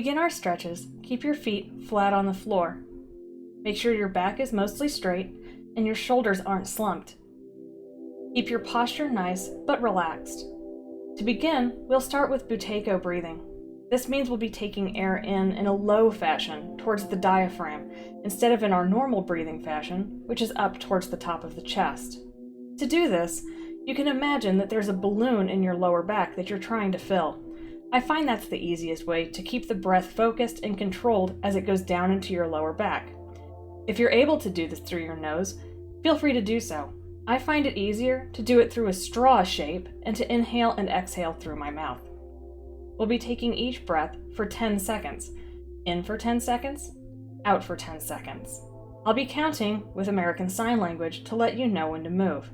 begin our stretches, keep your feet flat on the floor. Make sure your back is mostly straight and your shoulders aren't slumped. Keep your posture nice but relaxed. To begin, we'll start with buteyko breathing. This means we'll be taking air in a low fashion towards the diaphragm instead of in our normal breathing fashion, which is up towards the top of the chest. To do this, you can imagine that there's a balloon in your lower back that you're trying to fill. I find that's the easiest way to keep the breath focused and controlled as it goes down into your lower back. If you're able to do this through your nose, feel free to do so. I find it easier to do it through a straw shape and to inhale and exhale through my mouth. We'll be taking each breath for 10 seconds. In for 10 seconds, out for 10 seconds. I'll be counting with American Sign Language to let you know when to move.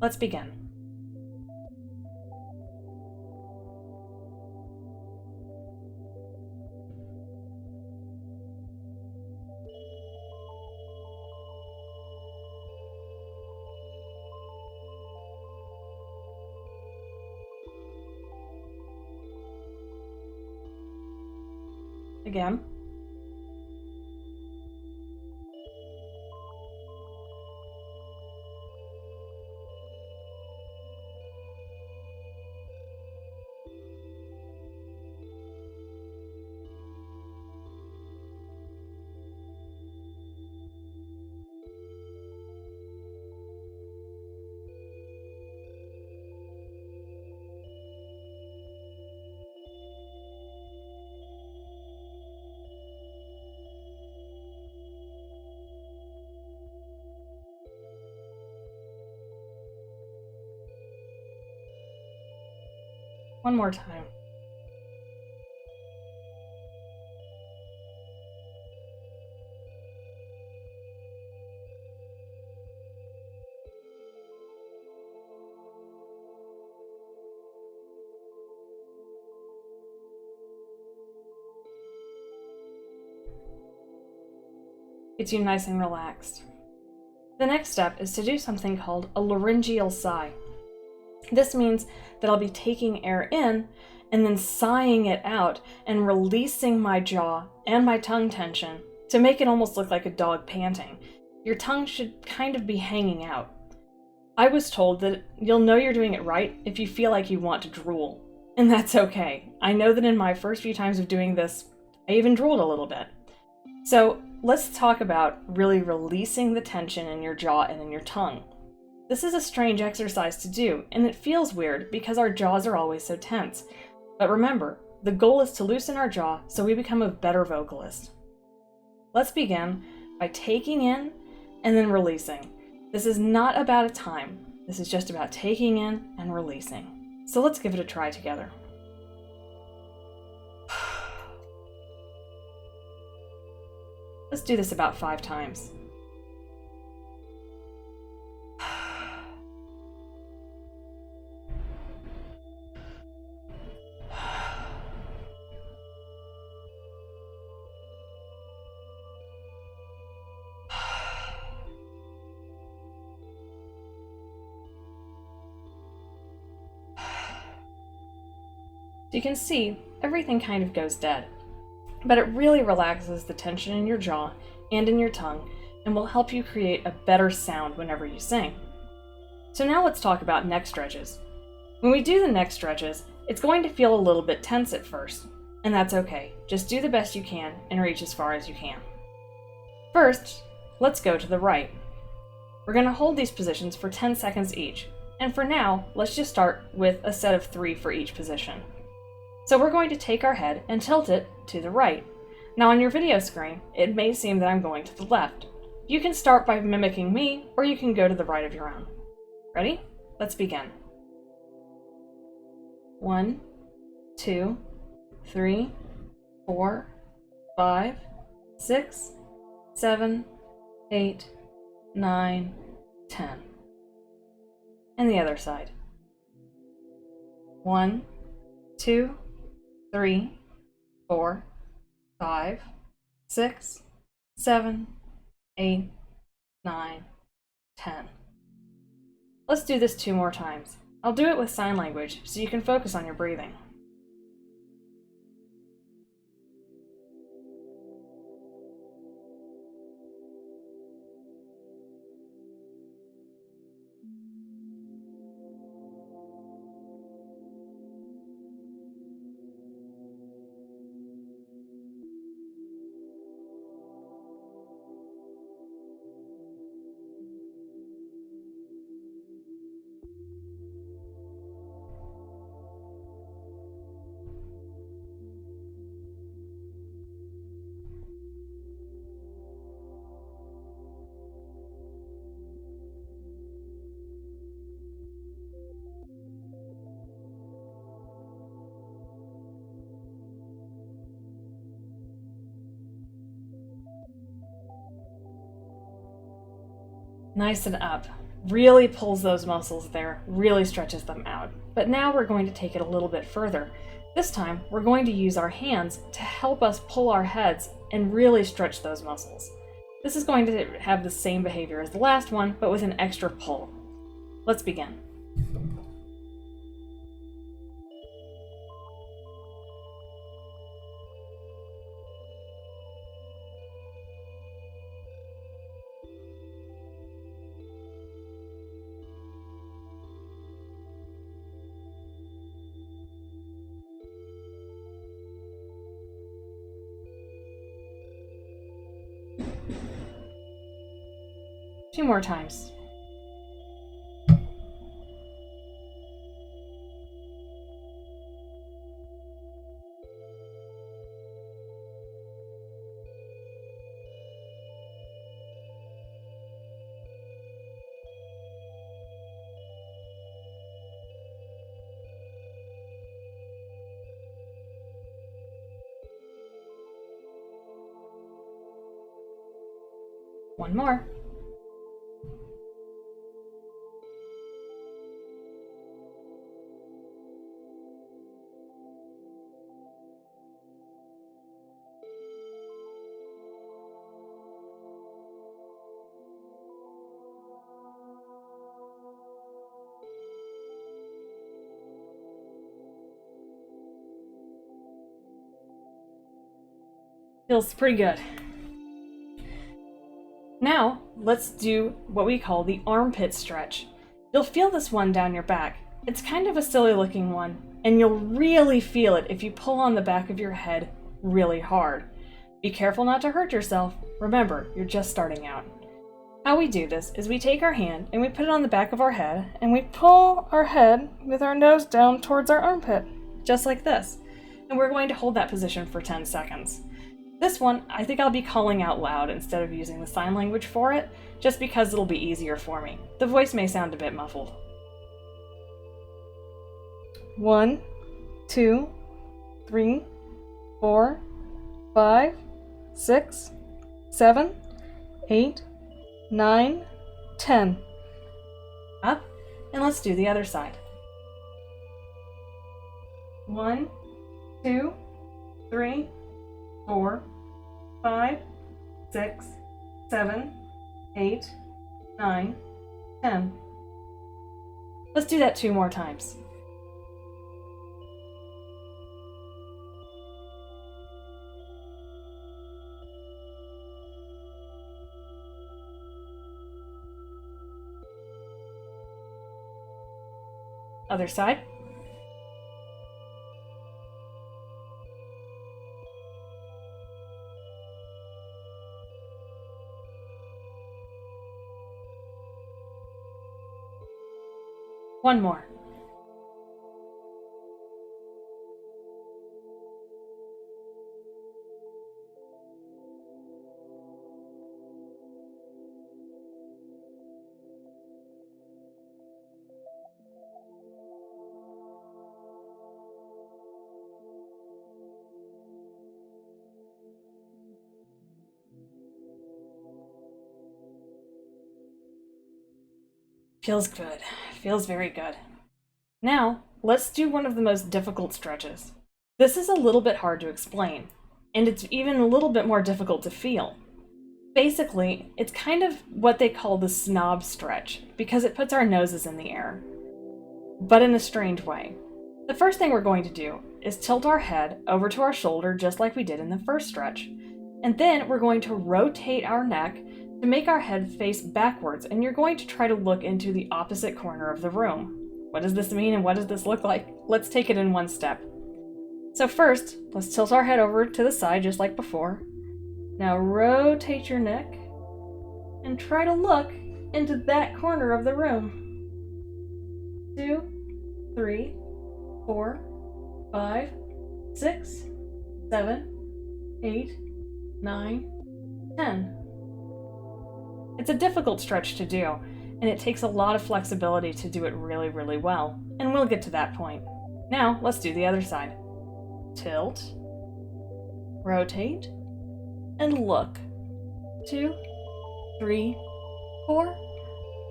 Let's begin. Again. One more time. Gets you nice and relaxed. The next step is to do something called a laryngeal sigh. This means that I'll be taking air in and then sighing it out and releasing my jaw and my tongue tension to make it almost look like a dog panting. Your tongue should kind of be hanging out. I was told that you'll know you're doing it right if you feel like you want to drool, and that's okay. I know that in my first few times of doing this, I even drooled a little bit. So let's talk about really releasing the tension in your jaw and in your tongue. This is a strange exercise to do, and it feels weird because our jaws are always so tense. But remember, the goal is to loosen our jaw so we become a better vocalist. Let's begin by taking in and then releasing. This is not about a time. This is just about taking in and releasing. So let's give it a try together. Let's do this about 5 times. You can see everything kind of goes dead, but it really relaxes the tension in your jaw and in your tongue and will help you create a better sound whenever you sing. So now let's talk about neck stretches. When we do the neck stretches, it's going to feel a little bit tense at first, and that's okay. Just do the best you can and reach as far as you can. First, let's go to the right. We're going to hold these positions for 10 seconds each, and for now, let's just start with a set of 3 for each position. So we're going to take our head and tilt it to the right. Now on your video screen, it may seem that I'm going to the left. You can start by mimicking me, or you can go to the right of your own. Ready? Let's begin. 1, 2, 3, 4, 5, 6, 7, 8, 9, 10. And the other side. 1, 2, 3, 4, 5, 6, 7, 8, 9, 10. Let's do this 2 more times. I'll do it with sign language so you can focus on your breathing. Nice and up. Really pulls those muscles there, really stretches them out. But now we're going to take it a little bit further. This time, we're going to use our hands to help us pull our heads and really stretch those muscles. This is going to have the same behavior as the last one, but with an extra pull. Let's begin. Two more times. One more. Feels pretty good. Now, let's do what we call the armpit stretch. You'll feel this one down your back. It's kind of a silly looking one, and you'll really feel it if you pull on the back of your head really hard. Be careful not to hurt yourself. Remember, you're just starting out. How we do this is we take our hand and we put it on the back of our head, and we pull our head with our nose down towards our armpit, just like this. And we're going to hold that position for 10 seconds. This one, I think I'll be calling out loud instead of using the sign language for it, just because it'll be easier for me. The voice may sound a bit muffled. 1, 2, 3, 4, 5, 6, 7, 8, 9, 10. Up, and let's do the other side. 1, 2, 3, 4, 5, 6, 7, 8, 9, 10. Let's do that 2 more times. Other side. One more. Feels good. Feels very good. Now, let's do one of the most difficult stretches. This is a little bit hard to explain, and it's even a little bit more difficult to feel. Basically, it's kind of what they call the snob stretch, because it puts our noses in the air, but in a strange way. The first thing we're going to do is tilt our head over to our shoulder just like we did in the first stretch, and then we're going to rotate our neck to make our head face backwards, and you're going to try to look into the opposite corner of the room. What does this mean and what does this look like? Let's take it in one step. So first, let's tilt our head over to the side just like before. Now rotate your neck and try to look into that corner of the room. 2, 3, 4, 5, 6, 7, 8, 9, 10. It's a difficult stretch to do, and it takes a lot of flexibility to do it really, really well, and we'll get to that point. Now, let's do the other side. Tilt, rotate, and look. 2, 3, 4,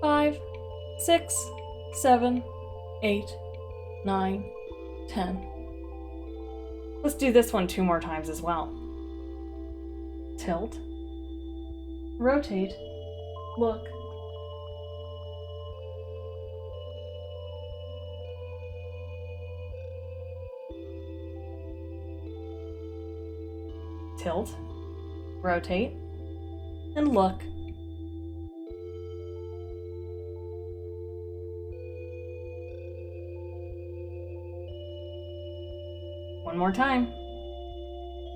5, 6, 7, 8, 9, 10. Let's do this one 2 more times as well. Tilt, rotate, look. Tilt, rotate, and look. One more time.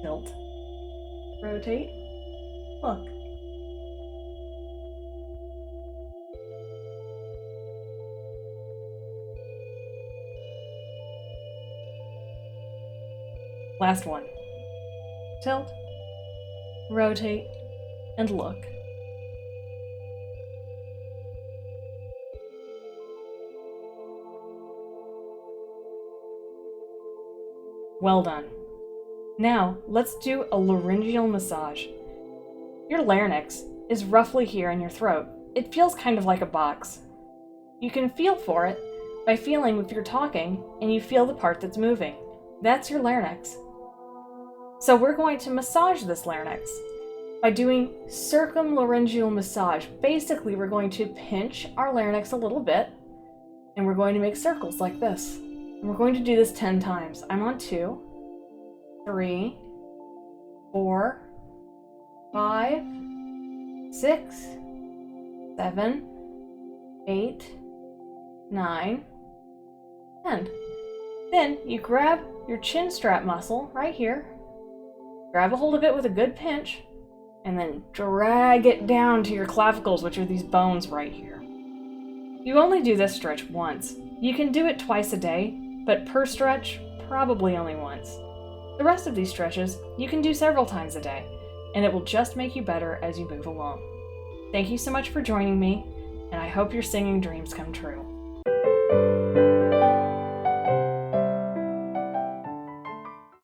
Tilt, rotate, look. Last one. Tilt, rotate, and look. Well done. Now, let's do a laryngeal massage. Your larynx is roughly here in your throat. It feels kind of like a box. You can feel for it by feeling if you're talking and you feel the part that's moving. That's your larynx. So we're going to massage this larynx by doing circumlaryngeal massage. Basically, we're going to pinch our larynx a little bit and we're going to make circles like this. And we're going to do this 10 times. I'm on 2, 3, 4, 5, 6, 7, 8, 9, 10. Then you grab your chin strap muscle right here, grab a hold of it with a good pinch, and then drag it down to your clavicles, which are these bones right here. You only do this stretch once. You can do it twice a day, but per stretch, probably only once. The rest of these stretches you can do several times a day, and it will just make you better as you move along. Thank you so much for joining me, and I hope your singing dreams come true.